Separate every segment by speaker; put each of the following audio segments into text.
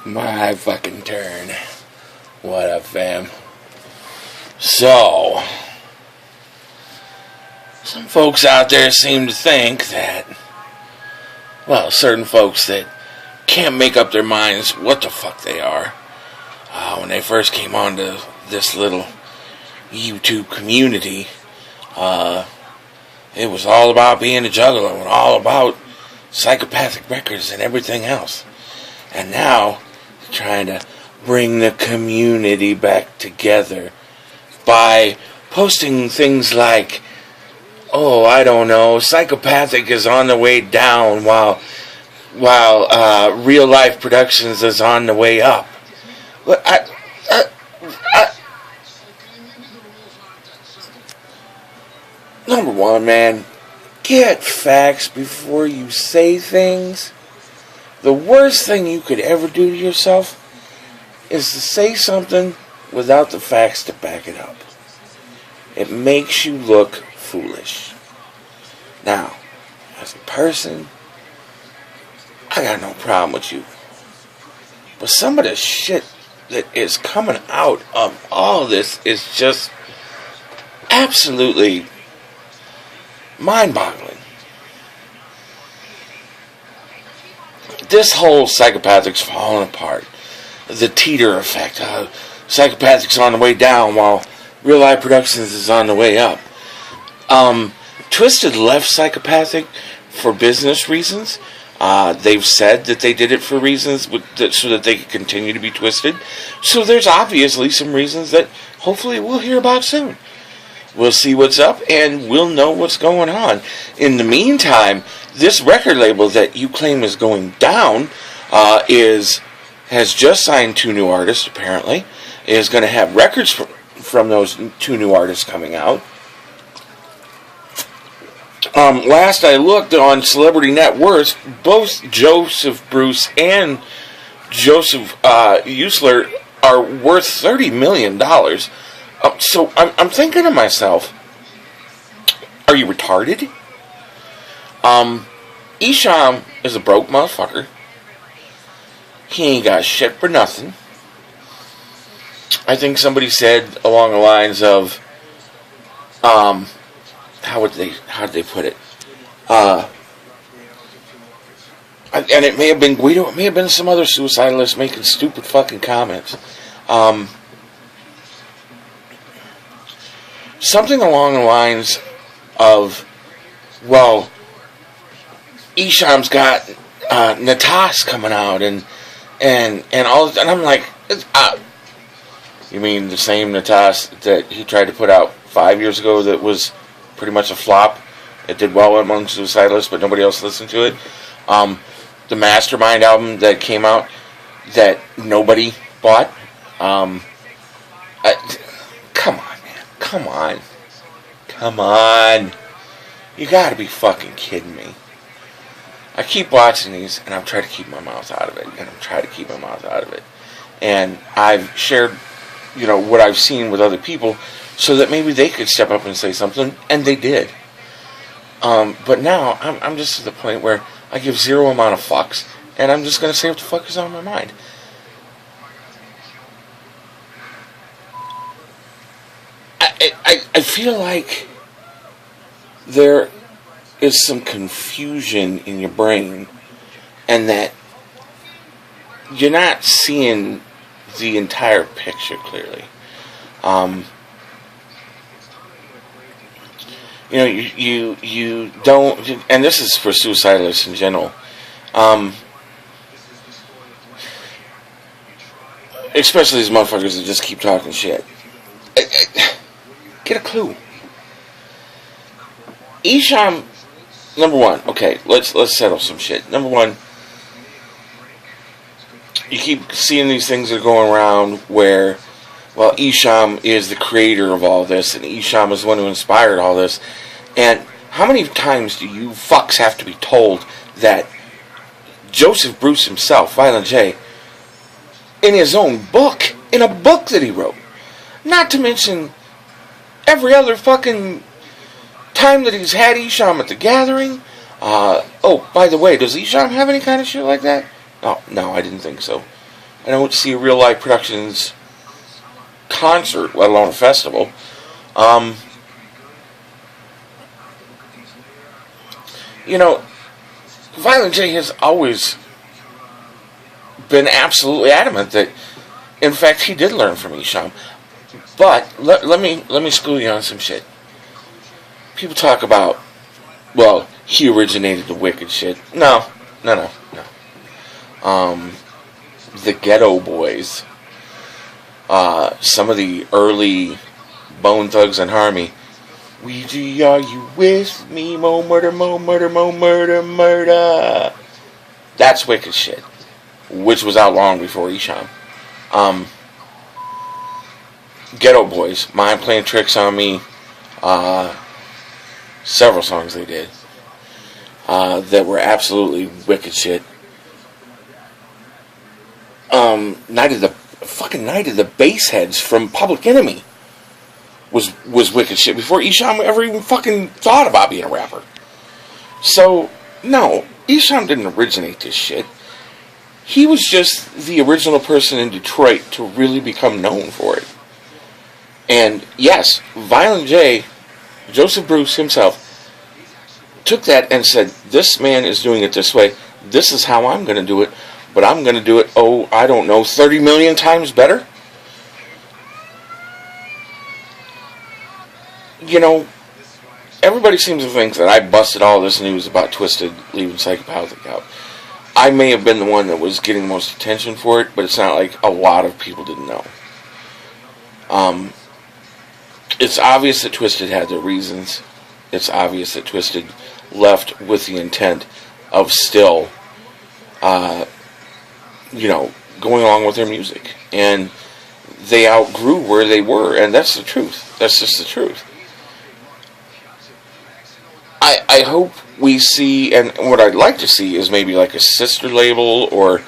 Speaker 1: My fucking turn. What up, fam? So, some folks out there seem to think that, well, certain folks that can't make up their minds what the fuck they are. When they first came onto this little YouTube community, it was all about being a juggalo and all about psychopathic records and everything else. And now, trying to bring the community back together by posting things like, oh, I don't know, Psychopathic is on the way down while Real Life Productions is on the way up. Look, number one, man, get facts before you say things. The worst thing you could ever do to yourself is to say something without the facts to back it up. It makes you look foolish. Now, as a person, I got no problem with you. But some of the shit that is coming out of all this is just absolutely mind-boggling. This whole Psychopathic's falling apart. The teeter effect. Psychopathic's on the way down while Real Life Productions is on the way up. Twiztid left Psychopathic for business reasons. They've said that they did it for reasons so that they could continue to be Twiztid. So there's obviously some reasons that hopefully we'll hear about soon. We'll see what's up and we'll know what's going on. In the meantime, this record label that you claim is going down has just signed 2 new artists, apparently. Is going to have records from those 2 new artists coming out. Last I looked on Celebrity Net Worth, both Joseph Bruce and Joseph Usler are worth $30 million. So I'm thinking to myself, are you retarded? Isham is a broke motherfucker. He ain't got shit for nothing. I think somebody said along the lines of, how did they put it? And it may have been Guido, it may have been some other suicidalist making stupid fucking comments. Something along the lines of, well, Isham's got Natas coming out and all, and I'm like, you mean the same Natas that he tried to put out 5 years ago that was pretty much a flop? It did well among suicidalists, but nobody else listened to it. The Mastermind album that came out that nobody bought. Come on, man. Come on. You gotta be fucking kidding me. I keep watching these, and I'm trying to keep my mouth out of it. And I've shared, what I've seen with other people so that maybe they could step up and say something, and they did. But now, I'm just to the point where I give zero amount of fucks, and I'm just going to say what the fuck is on my mind. I feel like there is some confusion in your brain, and that you're not seeing the entire picture clearly. You don't, and this is for suicidalists in general, especially these motherfuckers that just keep talking shit. Get a clue. Isham, number one, okay, let's settle some shit. Number one, you keep seeing these things that are going around where, well, Isham is the creator of all this, and Isham is the one who inspired all this. And how many times do you fucks have to be told that Joseph Bruce himself, Violent J, in his own book, in a book that he wrote, not to mention every other fucking time that he's had Isham at the gathering. Oh, by the way, does Isham have any kind of shit like that? No, I didn't think so. I don't see a Real Life Productions concert, let alone a festival. You know, Violent J has always been absolutely adamant that, in fact, he did learn from Isham. But let me school you on some shit. People talk about, well, he originated the wicked shit. No. The Ghetto Boys, some of the early Bone Thugs and Harmony. Ouija, are you with me? Mo murder, mo murder, mo murder, murder. That's wicked shit, which was out long before Isham. Ghetto Boys, Mind Playing Tricks on Me. Several songs they did that were absolutely wicked shit. Night of the Bassheads from Public Enemy was wicked shit before Isham ever even fucking thought about being a rapper. So, no, Isham didn't originate this shit. He was just the original person in Detroit to really become known for it. And yes, Violent J, Joseph Bruce himself, took that and said, this man is doing it this way. This is how I'm going to do it. But I'm going to do it, 30 million times better. You know, everybody seems to think that I busted all this news about Twiztid leaving Psychopathic out. I may have been the one that was getting the most attention for it, but it's not like a lot of people didn't know. It's obvious that Twiztid had their reasons. It's obvious that Twiztid left with the intent of still, going along with their music. And they outgrew where they were, and that's the truth. That's just the truth. I hope we see, and what I'd like to see is maybe like a sister label, or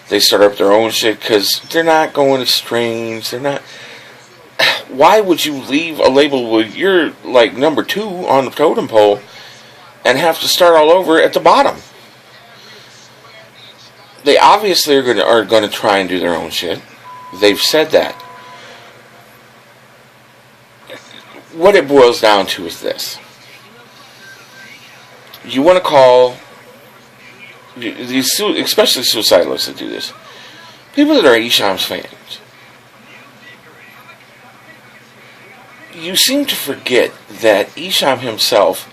Speaker 1: they start up their own shit, because they're not going to Strange, they're not... Why would you leave a label where you're like number 2 on the totem pole and have to start all over at the bottom? They obviously are going to try and do their own shit. They've said that. What it boils down to is this. You want to call these, especially suicidalists that do this, people that are Isham's fans. You seem to forget that Isham himself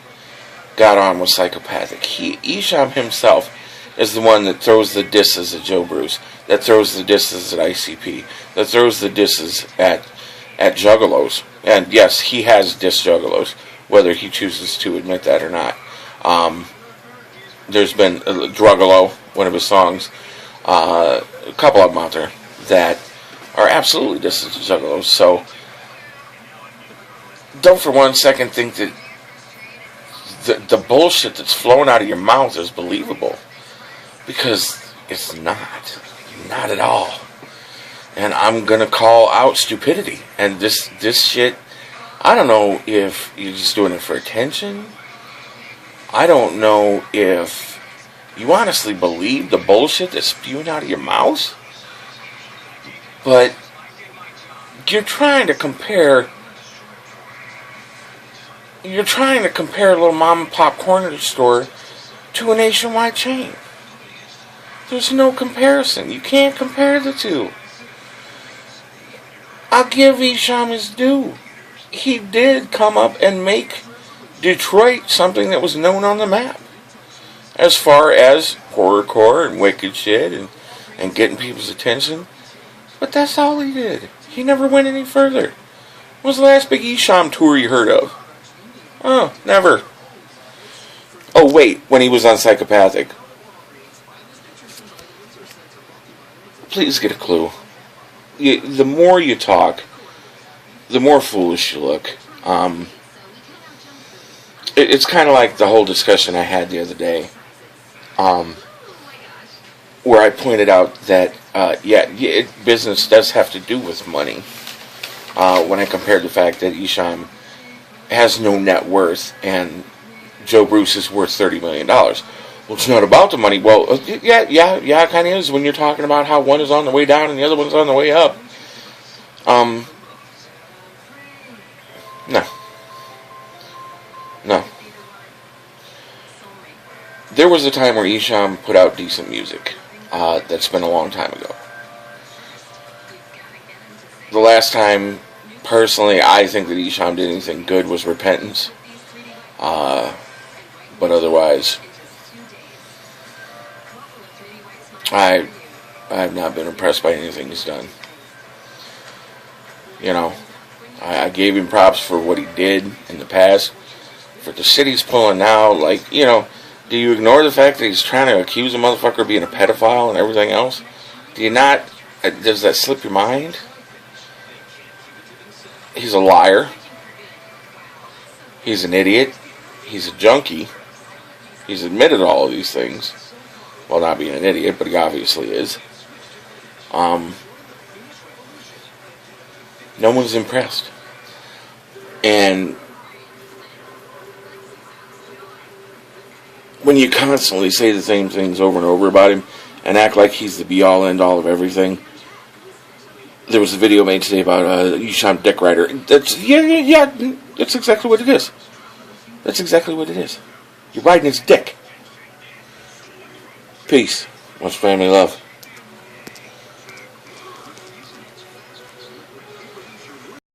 Speaker 1: got on with Psychopathic. Isham himself is the one that throws the disses at Joe Bruce, that throws the disses at ICP, that throws the disses at Juggalos. And yes, he has dissed Juggalos, whether he chooses to admit that or not. There's been Druggalo, one of his songs, a couple of them out there that are absolutely disses to Juggalos. So don't for one second think that the bullshit that's flowing out of your mouth is believable. Because it's not. Not at all. And I'm going to call out stupidity. And this shit, I don't know if you're just doing it for attention. I don't know if you honestly believe the bullshit that's spewing out of your mouth. But you're trying to compare a little mom and pop corner store to a nationwide chain. There's no comparison. You can't compare the two. I'll give Isham his due. He did come up and make Detroit something that was known on the map. As far as horrorcore and wicked shit and getting people's attention. But that's all he did. He never went any further. When was the last big Isham tour you heard of? Oh, never. Oh, wait, when he was on Psychopathic. Please get a clue. The more you talk, the more foolish you look. It's kind of like the whole discussion I had the other day, where I pointed out that, business does have to do with money. When I compared the fact that Isham has no net worth and Joe Bruce is worth $30 million. Well, it's not about the money. Well, yeah, it kind of is when you're talking about how one is on the way down and the other one's on the way up. No. There was a time where Isham put out decent music. That's been a long time ago. The last time, personally, I think that Isham did anything good was Repentance. But otherwise, I have not been impressed by anything he's done. You know, I gave him props for what he did in the past. For the shit he's pulling now, like, you know, do you ignore the fact that he's trying to accuse a motherfucker of being a pedophile and everything else? Do you not, does that slip your mind? He's a liar. He's an idiot. He's a junkie. He's admitted all of these things. Well, not being an idiot, but he obviously is. No one's impressed. And when you constantly say the same things over and over about him and act like he's the be-all, end-all of everything. There was a video made today about Isham Dick Rider. That's exactly what it is. That's exactly what it is. You're riding his dick. Peace. Much family love.